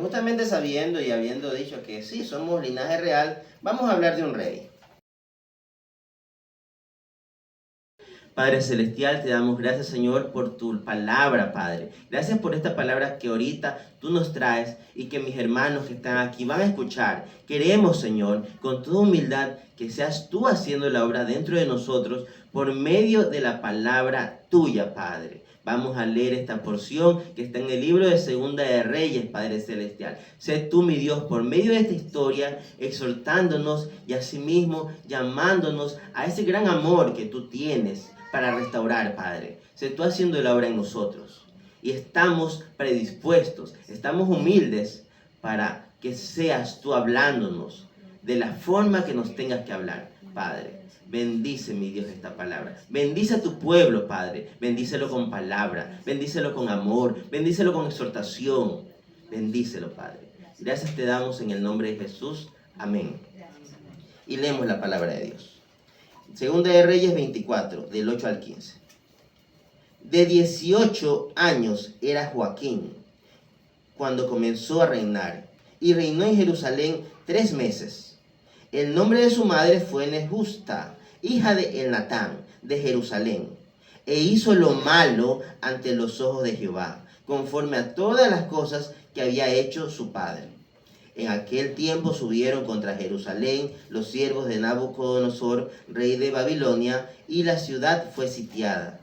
justamente sabiendo y habiendo dicho que sí, somos linaje real, vamos a hablar de un rey. Padre Celestial, te damos gracias, Señor, por tu palabra, Padre. Gracias por esta palabra que ahorita tú nos traes y que mis hermanos que están aquí van a escuchar. Queremos, Señor, con toda humildad, que seas tú haciendo la obra dentro de nosotros por medio de la palabra tuya, Padre. Vamos a leer esta porción que está en el libro de Segunda de Reyes, Padre Celestial. Sé tú, mi Dios, por medio de esta historia, exhortándonos y asimismo llamándonos a ese gran amor que tú tienes para restaurar, Padre. Sé tú haciendo la obra en nosotros. Y estamos predispuestos, estamos humildes para que seas tú hablándonos de la forma que nos tengas que hablar, Padre. Bendice, mi Dios, esta palabra. Bendice a tu pueblo, Padre. Bendícelo con palabra. Bendícelo con amor. Bendícelo con exhortación. Bendícelo, Padre. Gracias te damos en el nombre de Jesús. Amén. Y leemos la palabra de Dios. Segunda de Reyes 24, del 8 al 15. De 18 años era Joaquín cuando comenzó a reinar, y reinó en Jerusalén 3 meses. El nombre de su madre fue Nehusta, hija de Elnatán, de Jerusalén, e hizo lo malo ante los ojos de Jehová, conforme a todas las cosas que había hecho su padre. En aquel tiempo subieron contra Jerusalén los siervos de Nabucodonosor, rey de Babilonia, y la ciudad fue sitiada.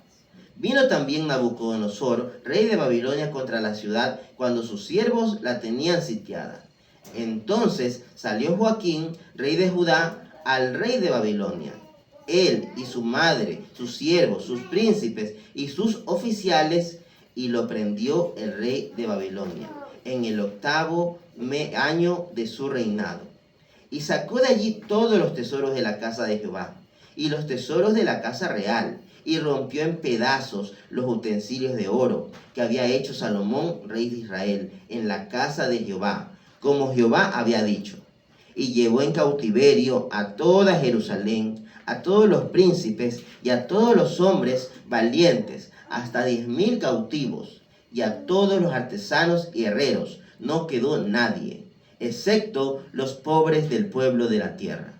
Vino también Nabucodonosor, rey de Babilonia, contra la ciudad cuando sus siervos la tenían sitiada. Entonces salió Joaquín, rey de Judá, al rey de Babilonia. Él y su madre, sus siervos, sus príncipes y sus oficiales, y lo prendió el rey de Babilonia en el 8º año de su reinado. Y sacó de allí todos los tesoros de la casa de Jehová, y los tesoros de la casa real, y rompió en pedazos los utensilios de oro que había hecho Salomón, rey de Israel, en la casa de Jehová, como Jehová había dicho. Y llevó en cautiverio a toda Jerusalén, a todos los príncipes y a todos los hombres valientes, hasta 10,000 cautivos, y a todos los artesanos y herreros. No quedó nadie, excepto los pobres del pueblo de la tierra.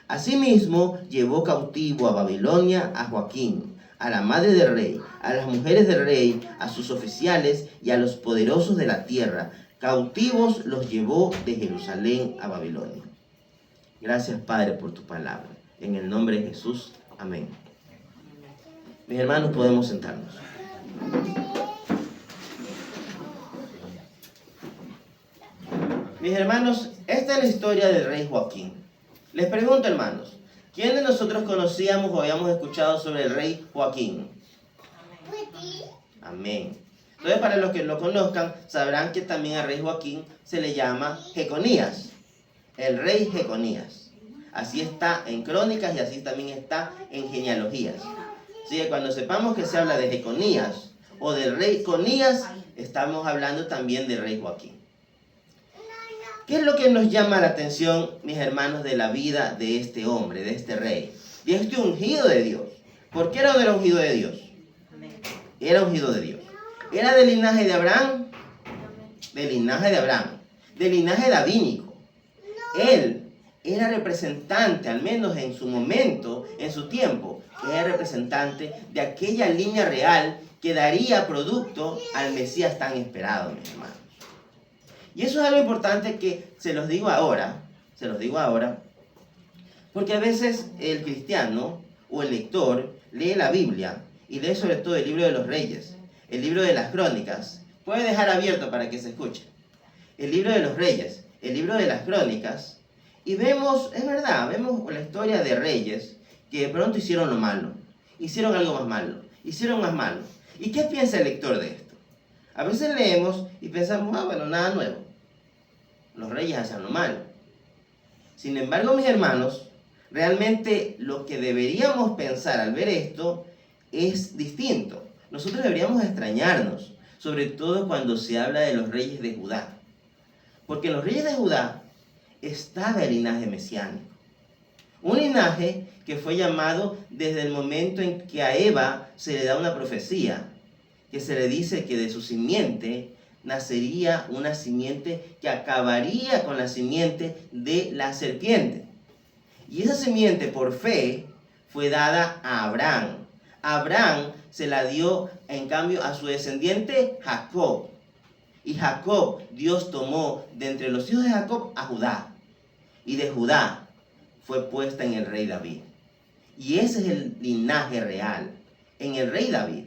Asimismo, llevó cautivo a Babilonia a Joaquín, a la madre del rey, a las mujeres del rey, a sus oficiales y a los poderosos de la tierra. Cautivos los llevó de Jerusalén a Babilonia. Gracias, Padre, por tu palabra. En el nombre de Jesús. Amén. Mis hermanos, podemos sentarnos. Mis hermanos, esta es la historia del rey Joaquín. Les pregunto, hermanos, ¿quién de nosotros conocíamos o habíamos escuchado sobre el rey Joaquín? Amén. Entonces, para los que lo conozcan, sabrán que también al rey Joaquín se le llama Jeconías, el rey Jeconías. Así está en Crónicas y así también está en genealogías. Así que cuando sepamos que se habla de Jeconías o del rey Conías, estamos hablando también del rey Joaquín. ¿Qué es lo que nos llama la atención, mis hermanos, de la vida de este hombre, de este rey, de este ungido de Dios? ¿Por qué era ungido de Dios? Era ungido de Dios. ¿Era del linaje de Abraham? Del linaje de Abraham, del linaje davínico. Él era representante, al menos en su momento, en su tiempo, era representante de aquella línea real que daría producto al Mesías tan esperado, mis hermanos. Y eso es algo importante que se los digo ahora, porque a veces el cristiano o el lector lee la Biblia y lee sobre todo el libro de los Reyes, el libro de las Crónicas. Puede dejar abierto para que se escuche. El libro de los Reyes, el libro de las Crónicas, y vemos, es verdad, vemos la historia de reyes que de pronto hicieron lo malo, hicieron algo más malo, hicieron más malo. ¿Y qué piensa el lector de esto? A veces leemos y pensamos, bueno, nada nuevo. Los reyes hacen lo malo. Sin embargo, mis hermanos, realmente lo que deberíamos pensar al ver esto es distinto. Nosotros deberíamos extrañarnos, sobre todo cuando se habla de los reyes de Judá. Porque en los reyes de Judá estaba el linaje mesiánico. Un linaje que fue llamado desde el momento en que a Eva se le da una profecía, que se le dice que de su simiente nacería una simiente que acabaría con la simiente de la serpiente. Y esa simiente por fe fue dada a Abraham. Abraham se la dio en cambio a su descendiente Jacob. Y Jacob, Dios tomó de entre los hijos de Jacob a Judá. Y de Judá fue puesta en el rey David. Y ese es el linaje real, en el rey David.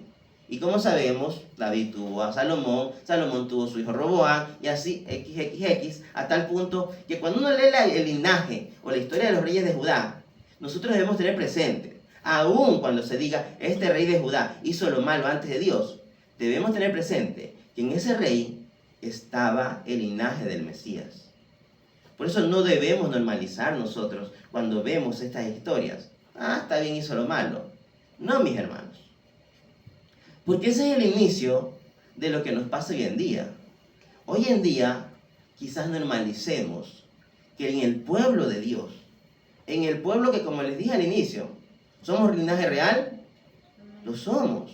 Y como sabemos, David tuvo a Salomón, Salomón tuvo a su hijo Roboam, y así XXX, a tal punto que cuando uno lee el linaje o la historia de los reyes de Judá, nosotros debemos tener presente, aun cuando se diga, este rey de Judá hizo lo malo antes de Dios, debemos tener presente que en ese rey estaba el linaje del Mesías. Por eso no debemos normalizar nosotros cuando vemos estas historias. Está bien, hizo lo malo. No, mis hermanos. Porque ese es el inicio de lo que nos pasa hoy en día. Hoy en día quizás normalicemos que en el pueblo de Dios, en el pueblo que, como les dije al inicio, ¿somos linaje real? Lo somos.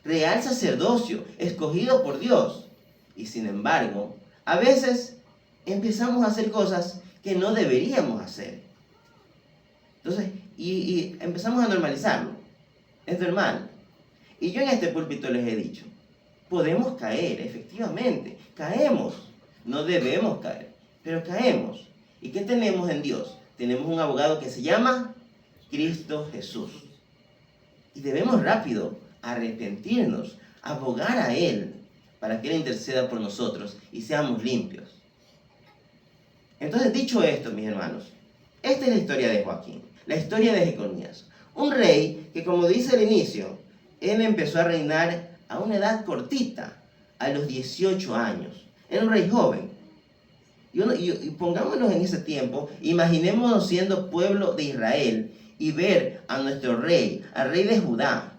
Real sacerdocio, escogido por Dios. Y sin embargo, a veces empezamos a hacer cosas que no deberíamos hacer. Entonces, y empezamos a normalizarlo. Es normal. Y yo en este púlpito les he dicho, podemos caer, efectivamente, caemos. No debemos caer, pero caemos. ¿Y qué tenemos en Dios? Tenemos un abogado que se llama Cristo Jesús. Y debemos rápido arrepentirnos, abogar a Él, para que Él interceda por nosotros y seamos limpios. Entonces, dicho esto, mis hermanos, esta es la historia de Joaquín, la historia de Jeconías. Un rey que, como dice al inicio, él empezó a reinar a una edad cortita, a los 18 años. Era un rey joven. Y pongámonos en ese tiempo, imaginémonos siendo pueblo de Israel y ver a nuestro rey, al rey de Judá,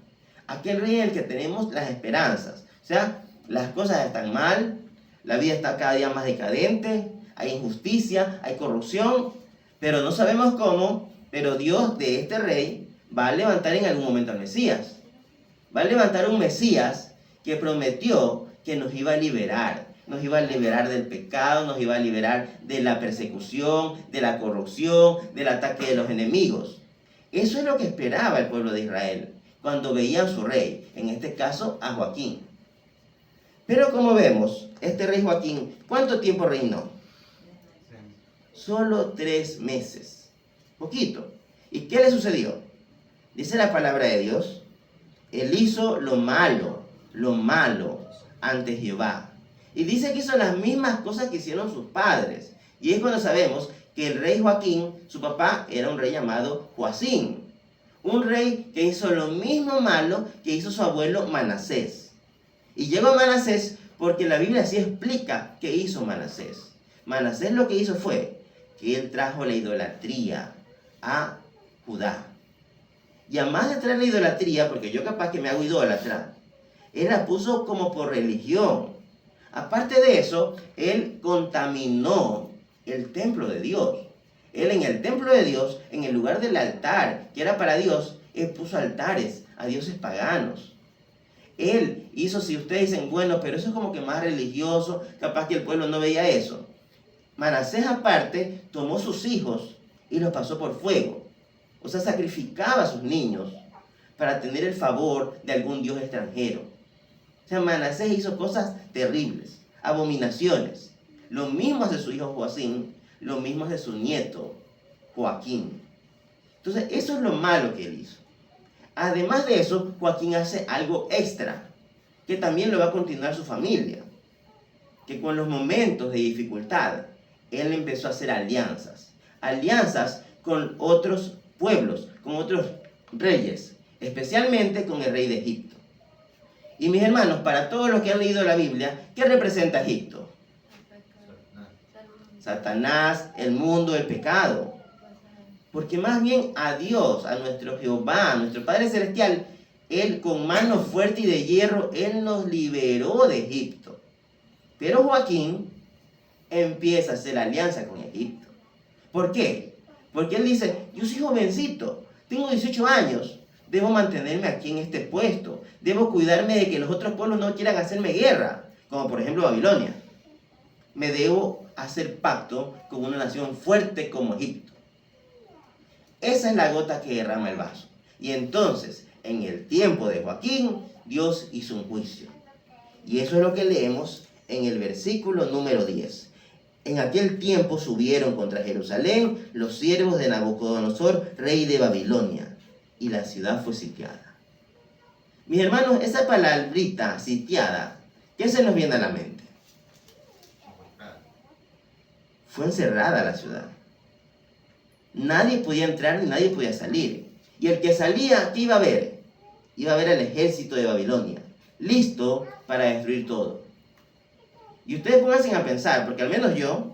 aquel rey en el que tenemos las esperanzas. O sea, las cosas están mal, la vida está cada día más decadente, hay injusticia, hay corrupción, pero no sabemos cómo, pero Dios de este rey va a levantar en algún momento al Mesías. Va a levantar un Mesías que prometió que nos iba a liberar. Nos iba a liberar del pecado, nos iba a liberar de la persecución, de la corrupción, del ataque de los enemigos. Eso es lo que esperaba el pueblo de Israel cuando veían a su rey, en este caso a Joaquín. Pero como vemos, este rey Joaquín, ¿cuánto tiempo reinó? Solo 3 meses. Poquito. ¿Y qué le sucedió? Dice la palabra de Dios. Él hizo lo malo ante Jehová. Y dice que hizo las mismas cosas que hicieron sus padres. Y es cuando sabemos que el rey Joaquín, su papá, era un rey llamado Joacim. Un rey que hizo lo mismo malo que hizo su abuelo Manasés. Y llegó Manasés porque la Biblia sí explica qué hizo Manasés. Manasés lo que hizo fue que él trajo la idolatría a Judá. Y además de traer la idolatría, porque yo capaz que me hago idólatra, él la puso como por religión. Aparte de eso, él contaminó el templo de Dios. Él en el templo de Dios, en el lugar del altar, que era para Dios, él puso altares a dioses paganos. Él hizo, si ustedes dicen, bueno, pero eso es como que más religioso, capaz que el pueblo no veía eso. Manasés aparte tomó sus hijos y los pasó por fuego. O sea, sacrificaba a sus niños para tener el favor de algún dios extranjero. O sea, Manasés hizo cosas terribles, abominaciones. Lo mismo hace su hijo Joacim, lo mismo hace su nieto Joaquín. Entonces, eso es lo malo que él hizo. Además de eso, Joaquín hace algo extra, que también lo va a continuar su familia. Que con los momentos de dificultad, él empezó a hacer alianzas. Alianzas con otros pueblos, con otros reyes, especialmente con el rey de Egipto. Y mis hermanos, para todos los que han leído la Biblia, ¿qué representa Egipto? Satanás, el mundo, el pecado. Porque más bien a Dios, a nuestro Jehová, a nuestro Padre Celestial, Él con mano fuerte y de hierro, Él nos liberó de Egipto. Pero Joaquín empieza a hacer alianza con Egipto. ¿Por qué? Porque él dice, yo soy jovencito, tengo 18 años, debo mantenerme aquí en este puesto, debo cuidarme de que los otros pueblos no quieran hacerme guerra, como por ejemplo Babilonia. Me debo hacer pacto con una nación fuerte como Egipto. Esa es la gota que derrama el vaso. Y entonces, en el tiempo de Joaquín, Dios hizo un juicio. Y eso es lo que leemos en el versículo número 10. En aquel tiempo subieron contra Jerusalén los siervos de Nabucodonosor, rey de Babilonia, y la ciudad fue sitiada. Mis hermanos, esa palabrita sitiada, ¿qué se nos viene a la mente? Fue encerrada la ciudad. Nadie podía entrar ni nadie podía salir. Y el que salía, ¿qué iba a ver? Iba a ver al ejército de Babilonia, listo para destruir todo. Y ustedes pónganse a pensar, porque al menos yo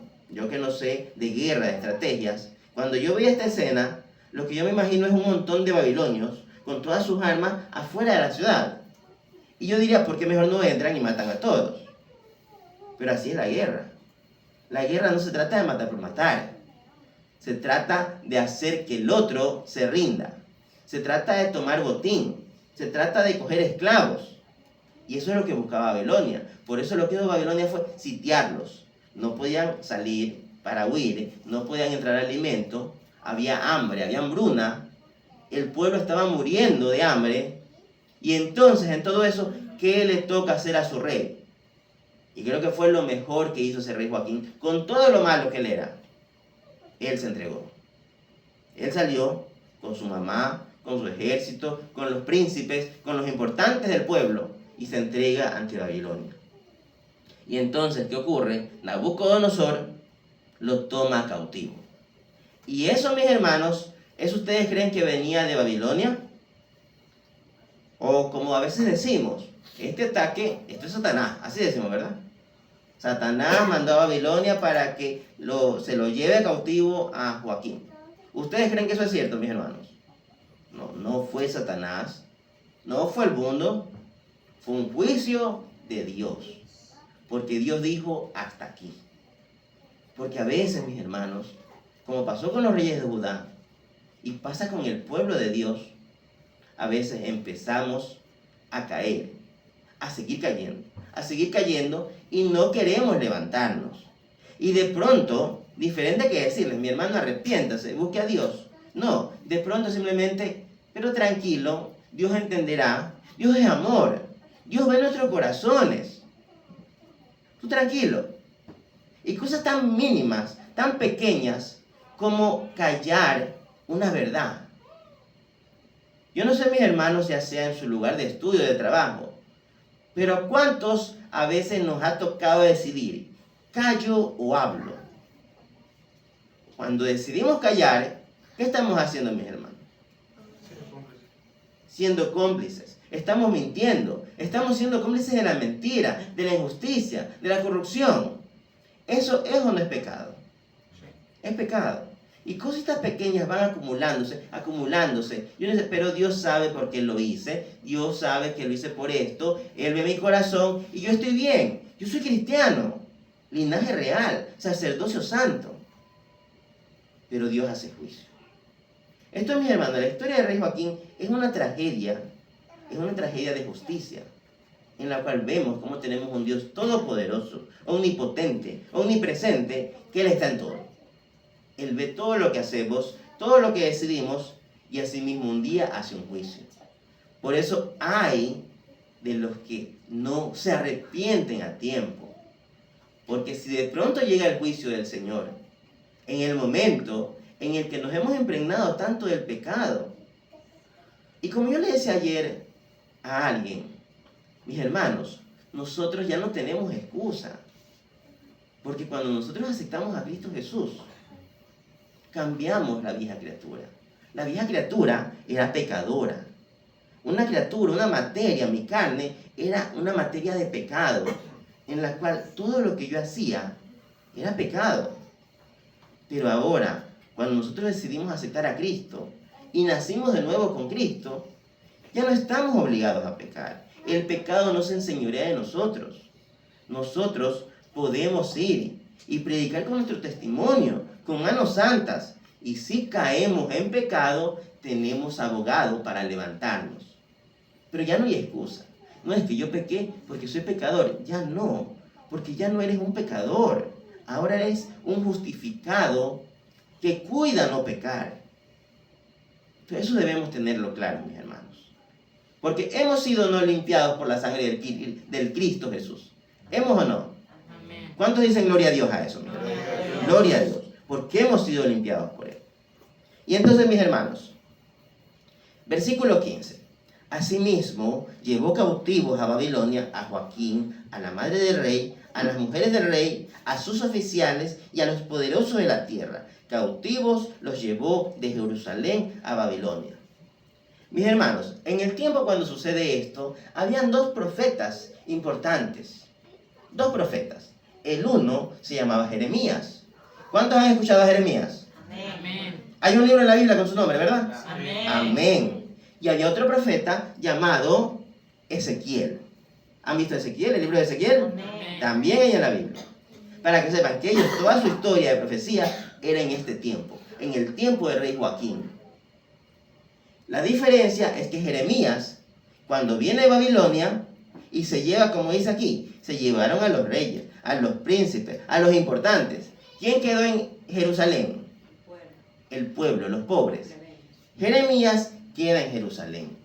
que no sé de guerra, de estrategias, cuando yo veía esta escena, lo que yo me imagino es un montón de babilonios con todas sus armas afuera de la ciudad. Y yo diría, ¿por qué mejor no entran y matan a todos? Pero así es la guerra. La guerra no se trata de matar por matar. Se trata de hacer que el otro se rinda. Se trata de tomar botín. Se trata de coger esclavos. Y eso es lo que buscaba Babilonia. Por eso lo que hizo Babilonia fue sitiarlos. No podían salir para huir. No podían entrar alimento. Había hambre, había hambruna. El pueblo estaba muriendo de hambre. Y entonces, en todo eso, ¿qué le toca hacer a su rey? Y creo que fue lo mejor que hizo ese rey Joaquín. Con todo lo malo que él era, él se entregó. Él salió con su mamá, con su ejército, con los príncipes, con los importantes del pueblo, y se entrega ante Babilonia. Y entonces, ¿qué ocurre? Nabucodonosor lo toma cautivo. Y eso, mis hermanos, ¿eso ustedes creen que venía de Babilonia? O como a veces decimos, este ataque, esto es Satanás, así decimos, ¿verdad? Satanás mandó a Babilonia para que se lo lleve cautivo a Joaquín. ¿Ustedes creen que eso es cierto, mis hermanos? No, no fue Satanás, no fue el mundo, fue un juicio de Dios. Porque Dios dijo hasta aquí. Porque a veces, mis hermanos, como pasó con los reyes de Judá, y pasa con el pueblo de Dios, a veces empezamos a caer, a seguir cayendo y no queremos levantarnos. Y de pronto, diferente que decirles, mi hermano, arrepiéntase, busque a Dios. No, de pronto simplemente, pero tranquilo, Dios entenderá. Dios es amor. Dios ve nuestros corazones. Tú tranquilo. Y cosas tan mínimas, tan pequeñas, como callar una verdad. Yo no sé, mis hermanos, ya sea en su lugar de estudio, de trabajo, pero ¿cuántos a veces nos ha tocado decidir, callo o hablo? Cuando decidimos callar, ¿qué estamos haciendo, mis hermanos? Siendo cómplices. Estamos mintiendo. Estamos siendo cómplices de la mentira, de la injusticia, de la corrupción. ¿Eso es o no es pecado? Es pecado. Y cositas pequeñas van acumulándose. Yo no sé, pero Dios sabe por qué lo hice. Dios sabe que lo hice por esto. Él ve mi corazón y yo estoy bien. Yo soy cristiano. Linaje real. Sacerdocio santo. Pero Dios hace juicio. Esto, mis hermanos, la historia del rey Joaquín es una tragedia. Es una tragedia de justicia. En la cual vemos cómo tenemos un Dios todopoderoso, omnipotente, omnipresente, que Él está en todo. Él ve todo lo que hacemos, todo lo que decidimos, y asimismo un día hace un juicio. Por eso hay de los que no se arrepienten a tiempo. Porque si de pronto llega el juicio del Señor, en el momento en el que nos hemos impregnado tanto del pecado, y como yo le decía ayer a alguien, mis hermanos, nosotros ya no tenemos excusa. Porque cuando nosotros aceptamos a Cristo Jesús, cambiamos la vieja criatura. La vieja criatura era pecadora. Una criatura, una materia, mi carne, era una materia de pecado, en la cual todo lo que yo hacía era pecado. Pero ahora, cuando nosotros decidimos aceptar a Cristo y nacimos de nuevo con Cristo, ya no estamos obligados a pecar. El pecado no se enseñorea de nosotros. Nosotros podemos ir y predicar con nuestro testimonio, con manos santas. Y si caemos en pecado, tenemos abogado para levantarnos. Pero ya no hay excusa. No es que yo pequé porque soy pecador. Ya no, porque ya no eres un pecador. Ahora eres un justificado que cuida no pecar. Entonces, eso debemos tenerlo claro, mis hermanos. Porque hemos sido no limpiados por la sangre del Cristo Jesús. ¿Hemos o no? Amén. ¿Cuántos dicen gloria a Dios a eso? Gloria a Dios. Porque hemos sido limpiados por Él. Y entonces, mis hermanos, versículo 15. Asimismo, llevó cautivos a Babilonia a Joaquín, a la madre del rey, a las mujeres del rey, a sus oficiales y a los poderosos de la tierra. Cautivos los llevó de Jerusalén a Babilonia. Mis hermanos, en el tiempo cuando sucede esto, habían dos profetas importantes. Dos profetas. El uno se llamaba Jeremías. ¿Cuántos han escuchado a Jeremías? Amén. Hay un libro en la Biblia con su nombre, ¿verdad? Amén. Amén. Y había otro profeta llamado Ezequiel. ¿Han visto Ezequiel, el libro de Ezequiel? Amén. También hay en la Biblia. Para que sepan que ellos, toda su historia de profecía era en este tiempo, en el tiempo del rey Joaquín. La diferencia es que Jeremías, cuando viene de Babilonia y se lleva, como dice aquí, se llevaron a los reyes, a los príncipes, a los importantes. ¿Quién quedó en Jerusalén? El pueblo, los pobres. Jeremías queda en Jerusalén.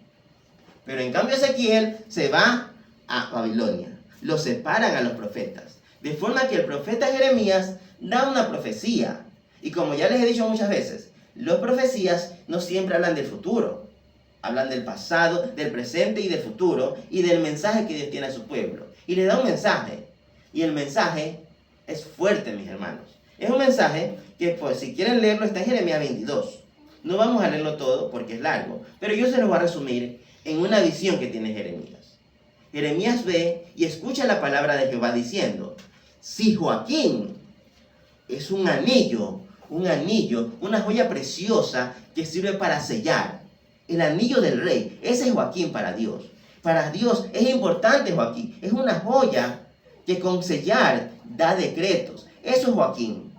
Pero en cambio Ezequiel se va a Babilonia. Los separan a los profetas. De forma que el profeta Jeremías da una profecía. Y como ya les he dicho muchas veces, las profecías no siempre hablan del futuro. Hablan del pasado, del presente y del futuro. Y del mensaje que Dios tiene a su pueblo. Y le da un mensaje. Y el mensaje es fuerte, mis hermanos. Es un mensaje que, pues, si quieren leerlo, está en Jeremías 22. No vamos a leerlo todo porque es largo. Pero yo se lo voy a resumir en una visión que tiene Jeremías. Jeremías ve y escucha la palabra de Jehová diciendo: si Joaquín es un anillo, una joya preciosa que sirve para sellar, el anillo del rey, ese es Joaquín para Dios. Para Dios es importante Joaquín, es una joya que con sellar da decretos. Eso es Joaquín.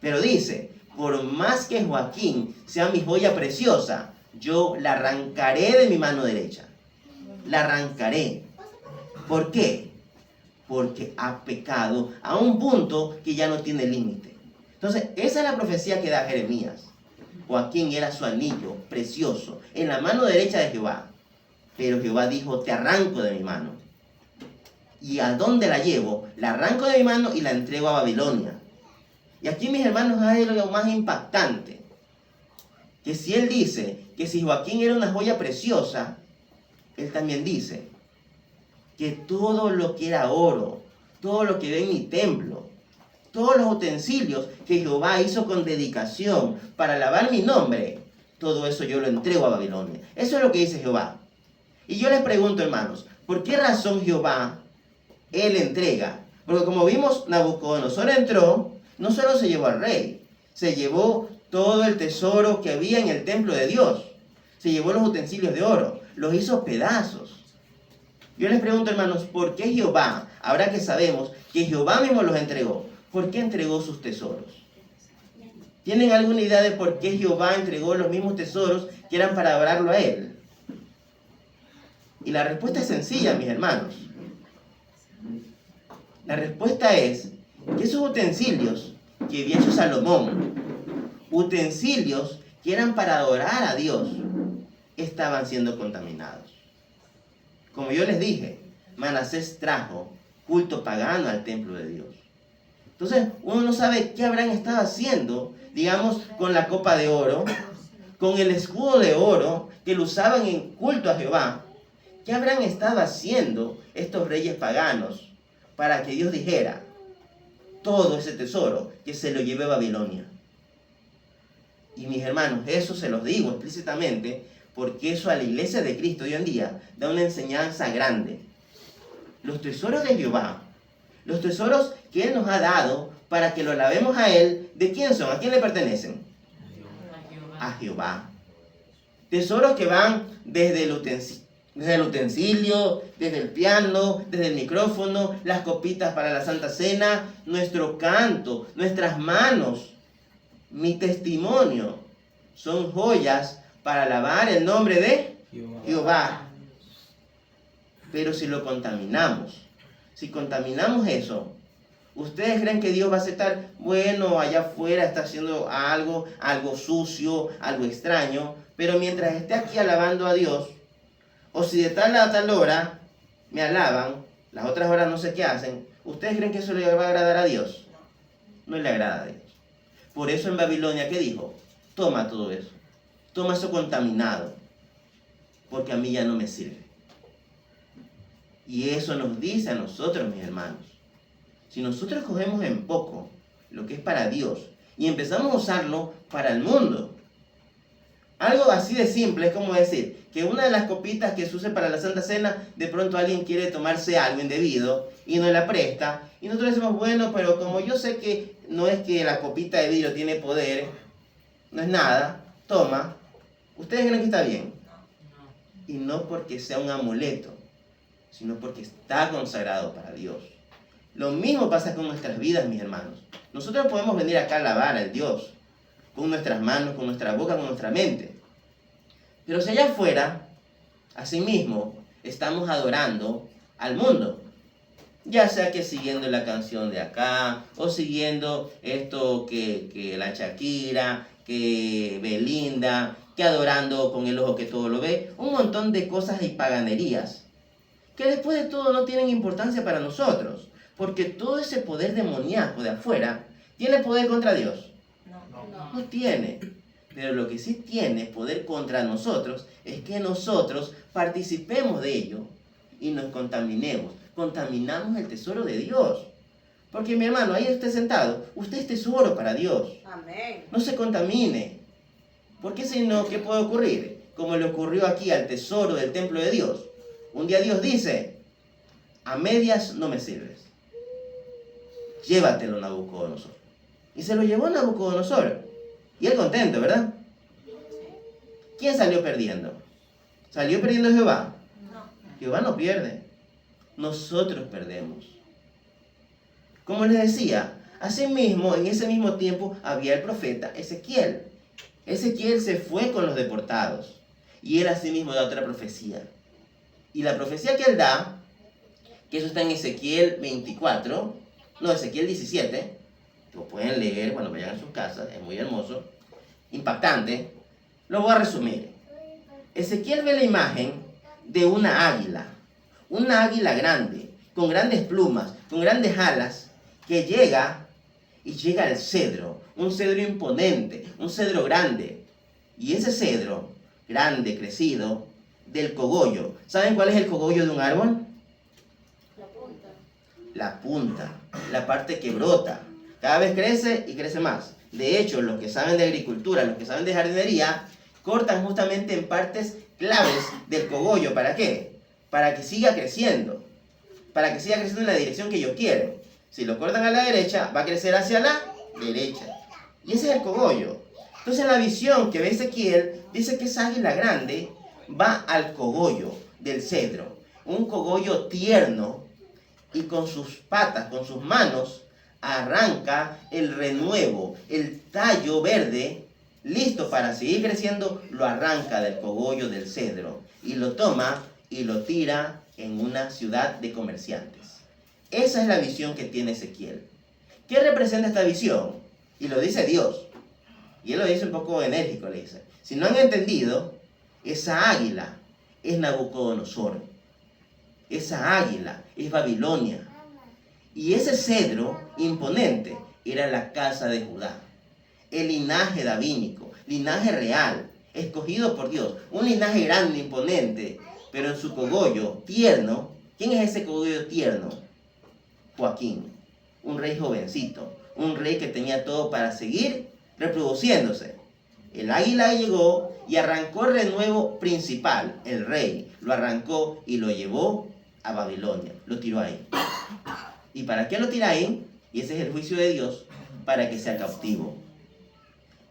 Pero dice, por más que Joaquín sea mi joya preciosa, yo la arrancaré de mi mano derecha. La arrancaré. ¿Por qué? Porque ha pecado a un punto que ya no tiene límite. Entonces, esa es la profecía que da Jeremías. Joaquín era su anillo precioso en la mano derecha de Jehová. Pero Jehová dijo, te arranco de mi mano. ¿Y a dónde la llevo? La arranco de mi mano y la entrego a Babilonia. Y aquí, mis hermanos, hay algo más impactante. Que si él dice que si Joaquín era una joya preciosa, él también dice que todo lo que era oro, todo lo que ve en mi templo, todos los utensilios que Jehová hizo con dedicación para alabar mi nombre, todo eso yo lo entrego a Babilonia. Eso es lo que dice Jehová. Y yo les pregunto, hermanos, ¿por qué razón Jehová, él entrega? Porque como vimos, Nabucodonosor entró, no solo se llevó al rey, se llevó todo el tesoro que había en el templo de Dios. Se llevó los utensilios de oro, los hizo pedazos. Yo les pregunto, hermanos, ¿por qué Jehová, ahora que sabemos que Jehová mismo los entregó, por qué entregó sus tesoros? ¿Tienen alguna idea de por qué Jehová entregó los mismos tesoros que eran para adorarlo a él? Y la respuesta es sencilla, mis hermanos. La respuesta es que esos utensilios que había hecho Salomón, utensilios que eran para adorar a Dios, estaban siendo contaminados. Como yo les dije, Manasés trajo culto pagano al templo de Dios. Entonces, uno no sabe qué habrán estado haciendo, digamos, con la copa de oro, con el escudo de oro que lo usaban en culto a Jehová. ¿Qué habrán estado haciendo estos reyes paganos para que Dios dijera todo ese tesoro que se lo lleve a Babilonia? Y mis hermanos, eso se los digo explícitamente porque eso a la iglesia de Cristo hoy en día da una enseñanza grande. Los tesoros de Jehová, los tesoros que Él nos ha dado para que lo alabemos a Él, ¿de quién son? ¿A quién le pertenecen? A Jehová. Tesoros que van desde el utensilio, desde el piano, desde el micrófono, las copitas para la Santa Cena, nuestro canto, nuestras manos, mi testimonio, son joyas para alabar el nombre de Jehová. Pero si lo contaminamos, si contaminamos eso, ¿ustedes creen que Dios va a aceptar? Bueno, allá afuera está haciendo algo sucio, algo extraño, pero mientras esté aquí alabando a Dios, o si de tal a tal hora me alaban, las otras horas no sé qué hacen, ¿ustedes creen que eso le va a agradar a Dios? No le agrada a Dios. Por eso en Babilonia, ¿qué dijo? Toma todo eso, toma eso contaminado, porque a mí ya no me sirve. Y eso nos dice a nosotros, mis hermanos. Si nosotros cogemos en poco lo que es para Dios y empezamos a usarlo para el mundo, algo así de simple es como decir que una de las copitas que se use para la Santa Cena, de pronto alguien quiere tomarse algo indebido y no la presta. Y nosotros decimos, bueno, pero como yo sé que no es que la copita de vidrio tiene poder, no es nada, toma. ¿Ustedes creen que está bien? Y no porque sea un amuleto, sino porque está consagrado para Dios. Lo mismo pasa con nuestras vidas, mis hermanos. Nosotros podemos venir acá a alabar al Dios con nuestras manos, con nuestra boca, con nuestra mente. Pero si allá afuera, asimismo, estamos adorando al mundo, ya sea que siguiendo la canción de acá, o siguiendo esto que la Shakira, que Belinda, que adorando con el ojo que todo lo ve, un montón de cosas y paganerías, que después de todo no tienen importancia para nosotros, porque todo ese poder demoníaco de afuera, ¿tiene poder contra Dios? No tiene. Pero lo que sí tiene poder contra nosotros es que nosotros participemos de ello y nos contaminemos. Contaminamos el tesoro de Dios. Porque mi hermano, ahí esté sentado, usted es tesoro para Dios. Amén. No se contamine. Porque si no, ¿qué puede ocurrir? Como le ocurrió aquí al tesoro del templo de Dios. Un día Dios dice, a medias no me sirves. Llévatelo, Nabucodonosor. Y se lo llevó Nabucodonosor. Y él contento, ¿verdad? ¿Quién salió perdiendo? ¿Salió perdiendo Jehová? No. Jehová no pierde. Nosotros perdemos. Como les decía, asimismo, en ese mismo tiempo había el profeta Ezequiel. Ezequiel se fue con los deportados. Y él asimismo da otra profecía. Y la profecía que él da, que eso está en Ezequiel 24, no, Ezequiel 17, lo pueden leer cuando vayan a sus casas, es muy hermoso, impactante. Lo voy a resumir. Ezequiel ve la imagen de una águila grande, con grandes plumas, con grandes alas, que llega al cedro, un cedro imponente, un cedro grande. Y ese cedro, grande, crecido, del cogollo. ¿Saben cuál es el cogollo de un árbol? La punta, la parte que brota. Cada vez crece y crece más. De hecho, los que saben de agricultura, los que saben de jardinería, cortan justamente en partes claves del cogollo. ¿Para qué? Para que siga creciendo. Para que siga creciendo en la dirección que ellos quieren. Si lo cortan a la derecha, va a crecer hacia la derecha. Y ese es el cogollo. Entonces la visión que ve Ezequiel dice que esa águila grande va al cogollo del cedro. Un cogollo tierno, y con sus patas, con sus manos, arranca el renuevo, el tallo verde, listo para seguir creciendo, lo arranca del cogollo del cedro y lo toma y lo tira en una ciudad de comerciantes. Esa es la visión que tiene Ezequiel. ¿Qué representa esta visión? Y lo dice Dios. Y él lo dice un poco enérgico, le dice. Si no han entendido, esa águila es Nabucodonosor. Esa águila es Babilonia. Y ese cedro imponente era la casa de Judá. El linaje davínico, linaje real, escogido por Dios. Un linaje grande, imponente, pero en su cogollo tierno. ¿Quién es ese cogollo tierno? Joaquín, un rey jovencito, un rey que tenía todo para seguir reproduciéndose. El águila llegó y arrancó el renuevo principal, el rey. Lo arrancó y lo llevó a Babilonia, lo tiró ahí. ¿Y para qué lo tira ahí? Y ese es el juicio de Dios, para que sea cautivo.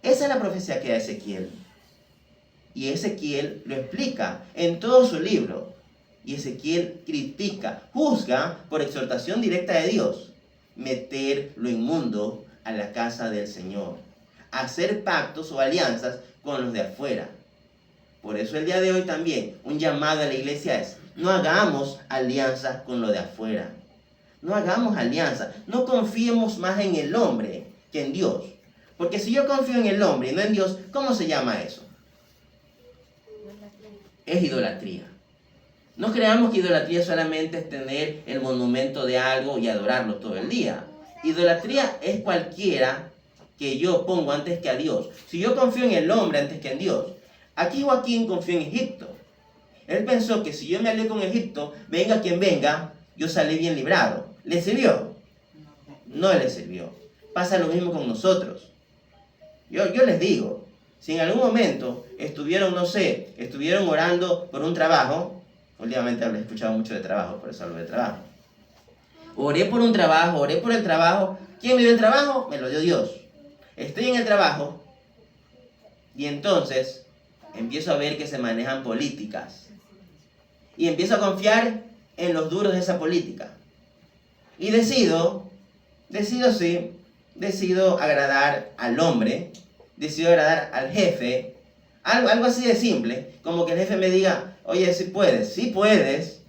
Esa es la profecía que da Ezequiel. Y Ezequiel lo explica en todo su libro. Y Ezequiel critica, juzga por exhortación directa de Dios, meter lo inmundo a la casa del Señor, hacer pactos o alianzas con los de afuera. Por eso el día de hoy también un llamado a la iglesia es: no hagamos alianzas con lo de afuera. No hagamos alianza. No confiemos más en el hombre que en Dios. Porque si yo confío en el hombre y no en Dios, ¿cómo se llama eso? Es idolatría. No creamos que idolatría solamente es tener el monumento de algo y adorarlo todo el día. Idolatría es cualquiera que yo pongo antes que a Dios. Si yo confío en el hombre antes que en Dios. Aquí Joaquín confió en Egipto. Él pensó que si yo me alié con Egipto, venga quien venga, yo salí bien librado. ¿Le sirvió? No le sirvió. Pasa lo mismo con nosotros. Yo les digo, si en algún momento estuvieron orando por un trabajo, últimamente he escuchado mucho de trabajo, por eso hablo de trabajo. Oré por un trabajo, oré por el trabajo. ¿Quién me dio el trabajo? Me lo dio Dios. Estoy en el trabajo y entonces empiezo a ver que se manejan políticas. Y empiezo a confiar en los duros de esa política. Y decido agradar al hombre, decido agradar al jefe, algo así de simple, como que el jefe me diga: oye, si puedes,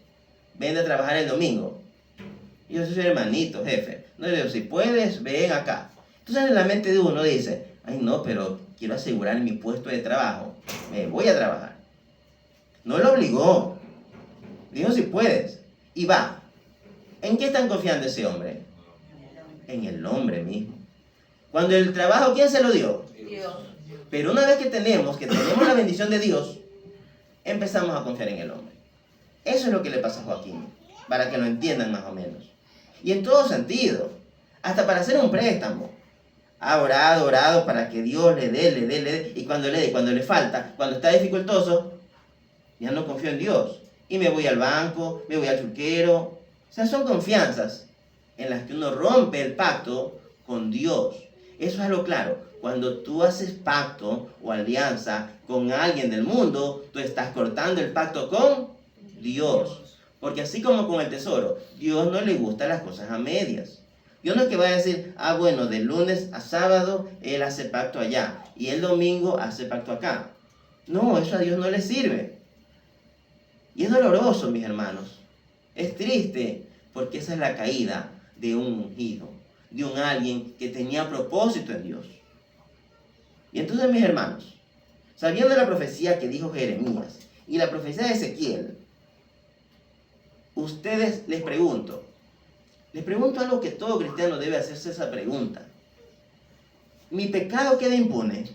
ven a trabajar el domingo. Y yo soy hermanito, jefe. No le digo: si puedes, ven acá. Entonces en la mente de uno dice: ay no, pero quiero asegurar mi puesto de trabajo, me voy a trabajar. No lo obligó, dijo: si puedes, y va. ¿En qué están confiando ese hombre? En el hombre mismo. Cuando el trabajo, ¿quién se lo dio? Dios. Pero una vez que tenemos la bendición de Dios, empezamos a confiar en el hombre. Eso es lo que le pasa a Joaquín, para que lo entiendan más o menos. Y en todo sentido, hasta para hacer un préstamo. Ha orado para que Dios le dé, y cuando le falta, cuando está dificultoso, ya no confío en Dios. Y me voy al banco, me voy al churquero. O sea, son confianzas en las que uno rompe el pacto con Dios. Eso es lo claro. Cuando tú haces pacto o alianza con alguien del mundo, tú estás cortando el pacto con Dios. Porque así como con el tesoro, Dios no le gustan las cosas a medias. Dios no es que vaya a decir: bueno, de lunes a sábado Él hace pacto allá y el domingo hace pacto acá. No, eso a Dios no le sirve. Y es doloroso, mis hermanos. Es triste, porque esa es la caída de un ungido, de un alguien que tenía propósito en Dios. Y entonces, mis hermanos, sabiendo la profecía que dijo Jeremías y la profecía de Ezequiel, les pregunto algo que todo cristiano debe hacerse esa pregunta. ¿Mi pecado queda impune?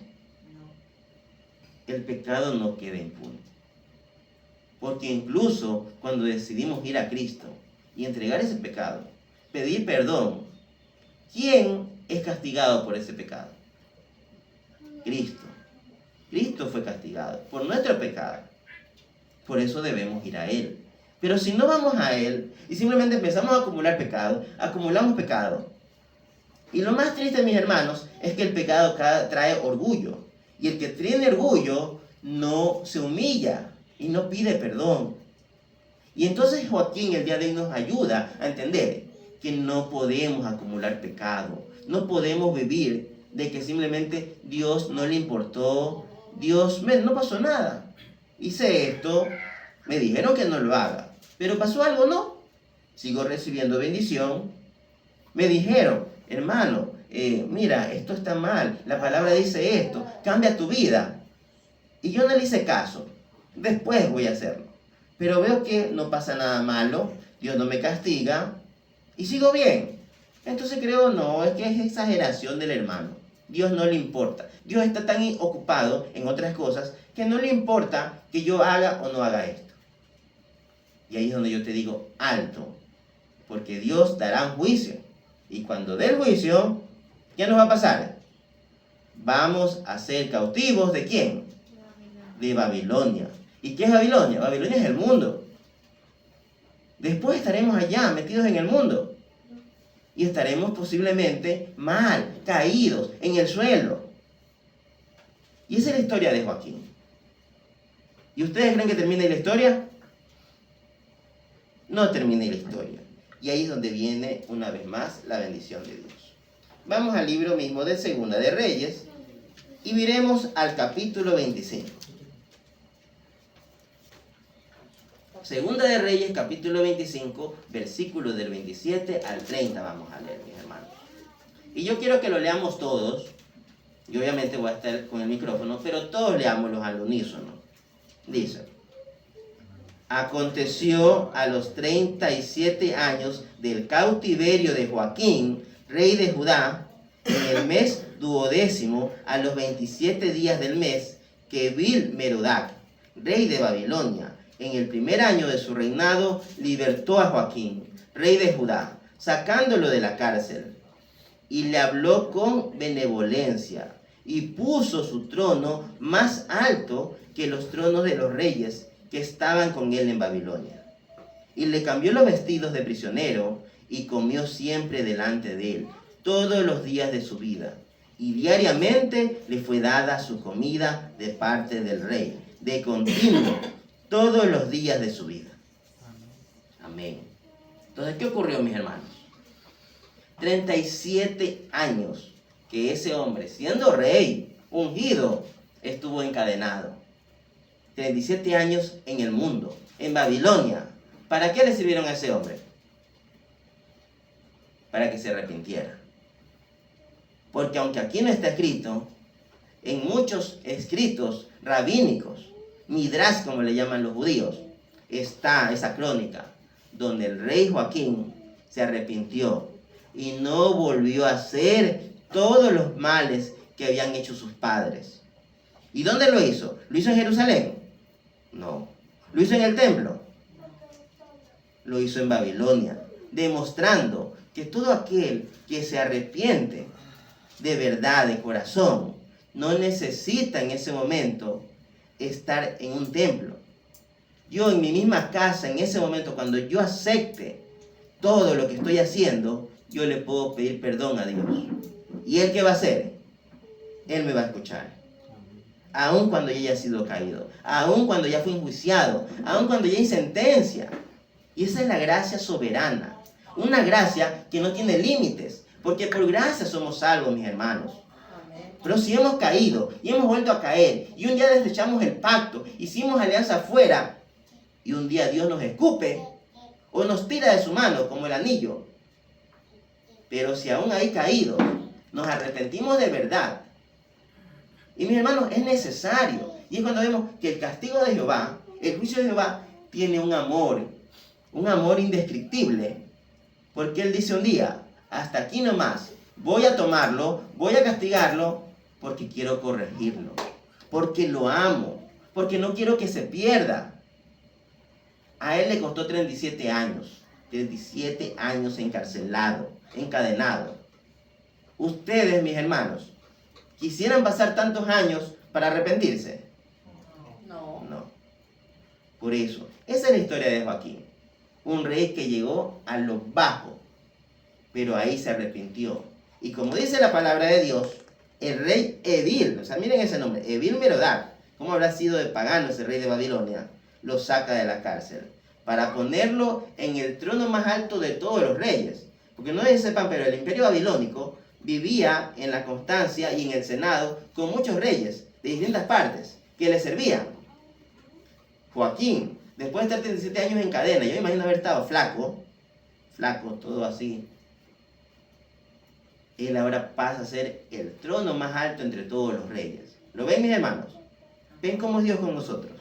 El pecado no queda impune. Porque incluso cuando decidimos ir a Cristo y entregar ese pecado, pedir perdón, ¿quién es castigado por ese pecado? Cristo. Cristo fue castigado por nuestro pecado. Por eso debemos ir a Él. Pero si no vamos a Él y simplemente empezamos a acumular pecado, acumulamos pecado. Y lo más triste, mis hermanos, es que el pecado trae orgullo. Y el que tiene orgullo no se humilla y no pide perdón. Y entonces Joaquín el día de hoy nos ayuda a entender que no podemos acumular pecado. No podemos vivir de que simplemente Dios no le importó. No pasó nada. Hice esto, me dijeron que no lo haga. Pero pasó algo, ¿no? Sigo recibiendo bendición. Me dijeron: hermano, mira, esto está mal. La palabra dice esto. Cambia tu vida. Y yo no le hice caso. Después voy a hacerlo. Pero veo que no pasa nada malo. Dios no me castiga. Y sigo bien. Entonces creo, no, es que es exageración del hermano. Dios no le importa. Dios está tan ocupado en otras cosas que no le importa que yo haga o no haga esto. Y ahí es donde yo te digo: alto. Porque Dios dará un juicio. Y cuando dé el juicio, ¿qué nos va a pasar? Vamos a ser cautivos ¿de quién? De Babilonia. ¿Y qué es Babilonia? Babilonia es el mundo. Después estaremos allá, metidos en el mundo. Y estaremos posiblemente mal, caídos, en el suelo. Y esa es la historia de Joaquín. ¿Y ustedes creen que termine la historia? No termine la historia. Y ahí es donde viene una vez más la bendición de Dios. Vamos al libro mismo de Segunda de Reyes y miremos al capítulo 25. Segunda de Reyes, capítulo 25, versículos del 27 al 30 vamos a leer, mis hermanos. Y yo quiero que lo leamos todos. Yo obviamente voy a estar con el micrófono, pero todos leámoslos al unísono. Dice: aconteció a los 37 años del cautiverio de Joaquín, rey de Judá, en el mes 12º, a los 27 días del mes, que Evil-Merodach, rey de Babilonia, en el primer año de su reinado, libertó a Joaquín, rey de Judá, sacándolo de la cárcel, y le habló con benevolencia, y puso su trono más alto que los tronos de los reyes que estaban con él en Babilonia. Y le cambió los vestidos de prisionero, y comió siempre delante de él, todos los días de su vida. Y diariamente le fue dada su comida de parte del rey, de continuo, todos los días de su vida. Amén. Entonces, ¿qué ocurrió, mis hermanos? 37 años que ese hombre, siendo rey, ungido, estuvo encadenado. 37 años en el mundo, en Babilonia. ¿Para qué le sirvieron a ese hombre? Para que se arrepintiera. Porque aunque aquí no está escrito, en muchos escritos rabínicos, Midrash como le llaman los judíos, está esa crónica donde el rey Joaquín se arrepintió y no volvió a hacer todos los males que habían hecho sus padres. ¿Y dónde lo hizo? ¿Lo hizo en Jerusalén? No. ¿Lo hizo en el templo? Lo hizo en Babilonia, demostrando que todo aquel que se arrepiente de verdad, de corazón, no necesita en ese momento estar en un templo. Yo en mi misma casa, en ese momento, cuando yo acepte todo lo que estoy haciendo, yo le puedo pedir perdón a Dios. ¿Y Él qué va a hacer? Él me va a escuchar. Aun cuando ya haya sido caído, aun cuando ya fui enjuiciado, aun cuando ya hay sentencia. Y esa es la gracia soberana. Una gracia que no tiene límites, porque por gracia somos salvos, mis hermanos. Pero si hemos caído y hemos vuelto a caer, y un día desechamos el pacto, hicimos alianza afuera, y un día Dios nos escupe, o nos tira de su mano como el anillo. Pero si aún hay caído, nos arrepentimos de verdad. Y mis hermanos, es necesario. Y es cuando vemos que el castigo de Jehová, el juicio de Jehová, tiene un amor indescriptible. Porque Él dice un día, hasta aquí nomás, voy a tomarlo, voy a castigarlo, porque quiero corregirlo, porque lo amo, porque no quiero que se pierda. A él le costó 37 años encarcelado, encadenado. Ustedes, mis hermanos, ¿quisieran pasar tantos años para arrepentirse? No. Por eso, esa es la historia de Joaquín. Un rey que llegó a lo bajo, pero ahí se arrepintió. Y como dice la palabra de Dios, el rey Evil, o sea, miren ese nombre, Evil-Merodach, ¿cómo habrá sido de pagano ese rey de Babilonia? Lo saca de la cárcel para ponerlo en el trono más alto de todos los reyes. Porque no sepan, pero el imperio babilónico vivía en la constancia y en el senado con muchos reyes de distintas partes que le servían. Joaquín, después de estar 37 años en cadena, yo me imagino haber estado flaco, todo así. Él ahora pasa a ser el trono más alto entre todos los reyes. ¿Lo ven, mis hermanos? ¿Ven cómo es Dios con nosotros?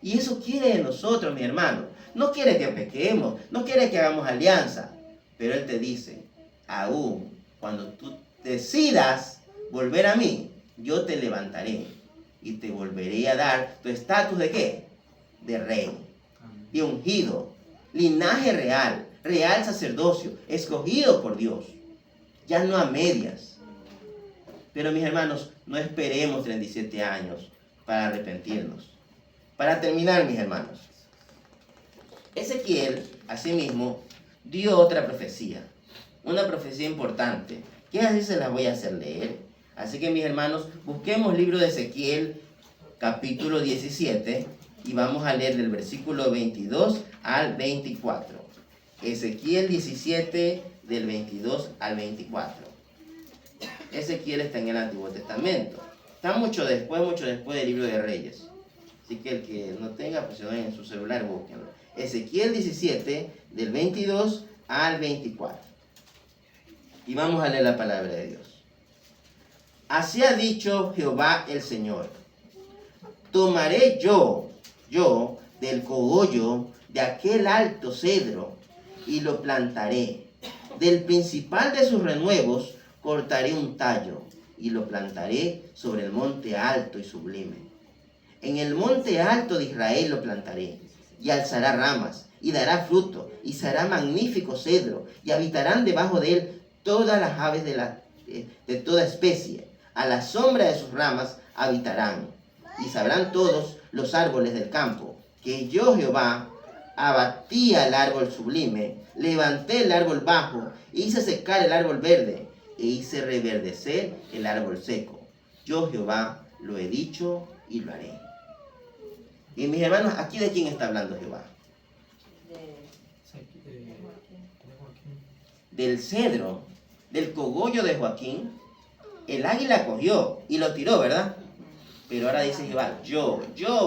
Y eso quiere de nosotros, mis hermanos. No quiere que pequemos, no quiere que hagamos alianza. Pero Él te dice, aún cuando tú decidas volver a mí, yo te levantaré y te volveré a dar tu estatus de ¿qué? De rey, de ungido, linaje real, real sacerdocio, escogido por Dios. Ya no a medias. Pero mis hermanos, no esperemos 37 años para arrepentirnos. Para terminar, mis hermanos, Ezequiel, asimismo, dio otra profecía. Una profecía importante, que así se las voy a hacer leer. Así que, mis hermanos, busquemos el libro de Ezequiel, capítulo 17, y vamos a leer del versículo 22 al 24. Ezequiel 17, del 22 al 24. Ezequiel está en el Antiguo Testamento. Está mucho después del libro de Reyes. Así que el que no tenga, pues en su celular, búsquenlo. Ezequiel 17, del 22 al 24. Y vamos a leer la palabra de Dios. Así ha dicho Jehová el Señor. Tomaré yo, del cogollo de aquel alto cedro, y lo plantaré. Del principal de sus renuevos cortaré un tallo, y lo plantaré sobre el monte alto y sublime. En el monte alto de Israel lo plantaré, y alzará ramas, y dará fruto, y será magnífico cedro, y habitarán debajo de él todas las aves de toda especie. A la sombra de sus ramas habitarán, y sabrán todos los árboles del campo, que yo Jehová abatí al árbol sublime, levanté el árbol bajo, hice secar el árbol verde, e hice reverdecer el árbol seco. Yo Jehová lo he dicho y lo haré. Y mis hermanos, ¿aquí de quién está hablando Jehová? Del cedro, del cogollo de Joaquín. El águila cogió y lo tiró, ¿verdad? Pero ahora dice Jehová, yo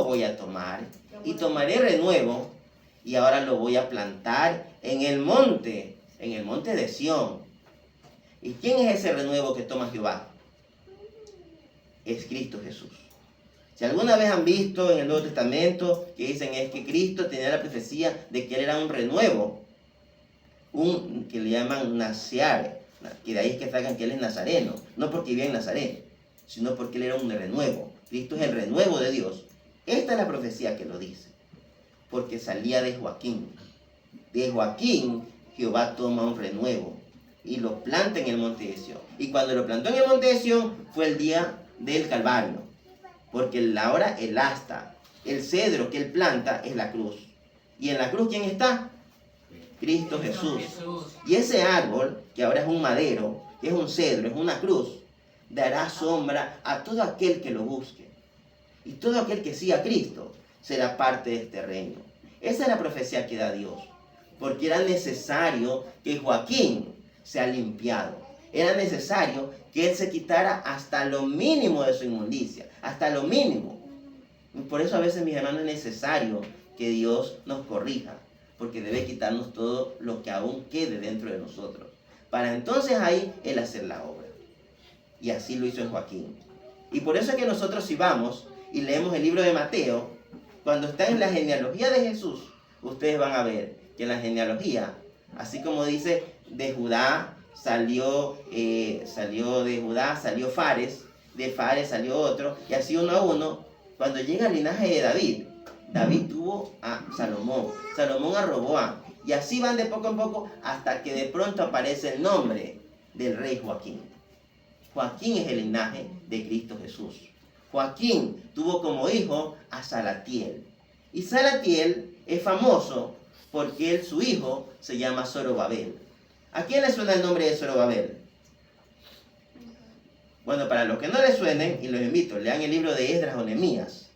voy a tomar y tomaré renuevo y ahora lo voy a plantar en el monte de Sión. ¿Y quién es ese renuevo que toma Jehová? Es Cristo Jesús. Si alguna vez han visto en el Nuevo Testamento que dicen es que Cristo tenía la profecía de que él era un renuevo, que le llaman naciar, que de ahí es que sacan que él es nazareno, no porque vivía en Nazaret, sino porque él era un renuevo. Cristo es el renuevo de Dios. Esta es la profecía que lo dice, porque salía de Joaquín. De Joaquín, Jehová toma un renuevo y lo planta en el monte de Sión. Y cuando lo plantó en el monte de Sión, fue el día del Calvario, porque ahora el asta, el cedro que él planta es la cruz. Y en la cruz, ¿quién está? Cristo Jesús. Y ese árbol, que ahora es un madero, es un cedro, es una cruz, dará sombra a todo aquel que lo busque. Y todo aquel que siga a Cristo será parte de este reino. Esa es la profecía que da Dios. Porque era necesario que Joaquín sea limpiado. Era necesario que él se quitara hasta lo mínimo de su inmundicia. Hasta lo mínimo. Y por eso a veces, mis hermanos, es necesario que Dios nos corrija. Porque debe quitarnos todo lo que aún quede dentro de nosotros. Para entonces ahí él hacer la obra. Y así lo hizo en Joaquín. Y por eso es que nosotros, si vamos y leemos el libro de Mateo, cuando está en la genealogía de Jesús, ustedes van a ver que en la genealogía, así como dice, de Judá salió Fares, de Fares salió otro, y así uno a uno. Cuando llega al linaje de David, David tuvo a Salomón, Salomón a Roboam, y así van de poco en poco hasta que de pronto aparece el nombre del rey Joaquín. Joaquín es el linaje de Cristo Jesús. Joaquín tuvo como hijo a Salatiel. Y Salatiel es famoso porque su hijo se llama Zorobabel. ¿A quién le suena el nombre de Zorobabel? Bueno, para los que no le suenen, y los invito, lean el libro de Esdras o Nehemías.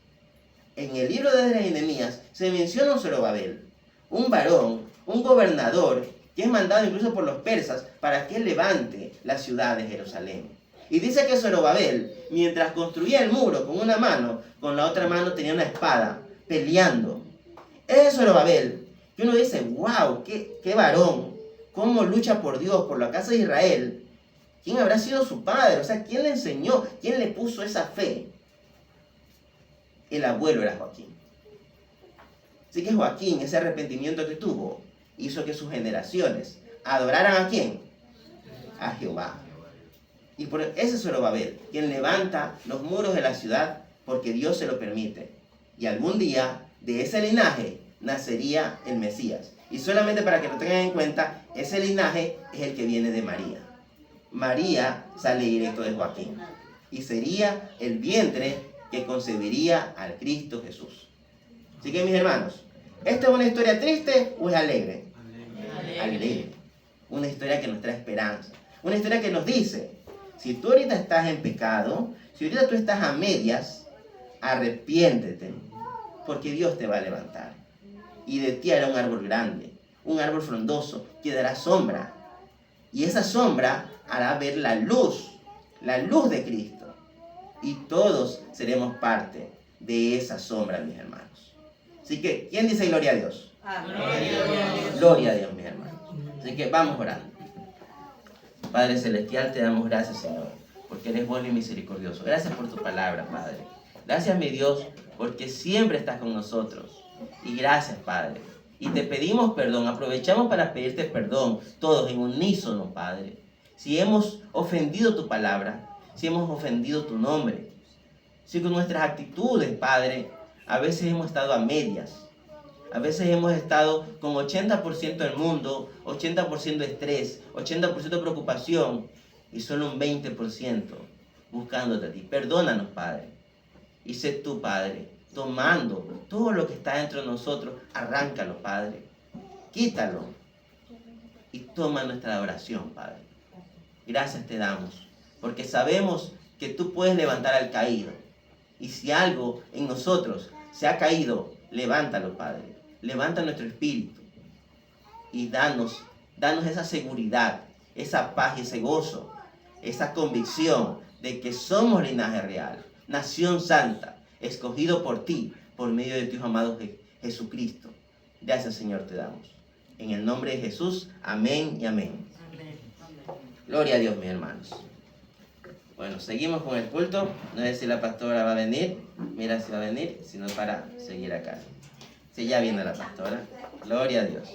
En el libro de Esdras y Nehemías se menciona un Zorobabel, un varón, un gobernador, que es mandado incluso por los persas para que él levante la ciudad de Jerusalén. Y dice que Zorobabel, mientras construía el muro con una mano, con la otra mano tenía una espada, peleando. Es Zorobabel, que uno dice, wow, qué varón, cómo lucha por Dios, por la casa de Israel. ¿Quién habrá sido su padre? O sea, ¿quién le enseñó? ¿Quién le puso esa fe? El abuelo era Joaquín. Así que Joaquín, ese arrepentimiento que tuvo, hizo que sus generaciones adoraran ¿a quién? A Jehová. Y por ese Zorobabel, quien levanta los muros de la ciudad porque Dios se lo permite. Y algún día de ese linaje nacería el Mesías. Y solamente para que lo tengan en cuenta, ese linaje es el que viene de María. María sale directo de Joaquín. Y sería el vientre que concebiría al Cristo Jesús. Así que mis hermanos, ¿esta es una historia triste o es alegre? Alegre. Una historia que nos trae esperanza. Una historia que nos dice, si tú ahorita estás en pecado, si ahorita tú estás a medias, arrepiéntete, porque Dios te va a levantar. Y de ti hará un árbol grande, un árbol frondoso, que dará sombra. Y esa sombra hará ver la luz de Cristo. Y todos seremos parte de esa sombra, mis hermanos. Así que, ¿quién dice gloria a Dios? Amén. Gloria a Dios, mis hermanos. Así que vamos orando. Padre Celestial, te damos gracias, Señor, porque eres bueno y misericordioso. Gracias por tu palabra, Padre. Gracias, mi Dios, porque siempre estás con nosotros. Y gracias, Padre. Y te pedimos perdón. Aprovechamos para pedirte perdón, todos en unísono, Padre. Si hemos ofendido tu palabra, si hemos ofendido tu nombre, si con nuestras actitudes, Padre, a veces hemos estado a medias. A veces hemos estado con 80% del mundo, 80% de estrés, 80% de preocupación y solo un 20% buscándote a ti. Perdónanos, Padre. Y sé tú, Padre, tomando todo lo que está dentro de nosotros, arráncalo, Padre. Quítalo y toma nuestra adoración, Padre. Gracias te damos, porque sabemos que tú puedes levantar al caído. Y si algo en nosotros se ha caído, levántalo, Padre. Levanta nuestro espíritu y danos esa seguridad, esa paz y ese gozo, esa convicción de que somos linaje real, nación santa, escogido por ti, por medio de tu Hijo amado Jesucristo. Gracias, Señor, te damos. En el nombre de Jesús, amén y amén. Gloria a Dios, mis hermanos. Bueno, seguimos con el culto. No sé si la pastora va a venir. Mira si va a venir, sino para seguir acá. Sí, ya viene la pastora. Gloria a Dios.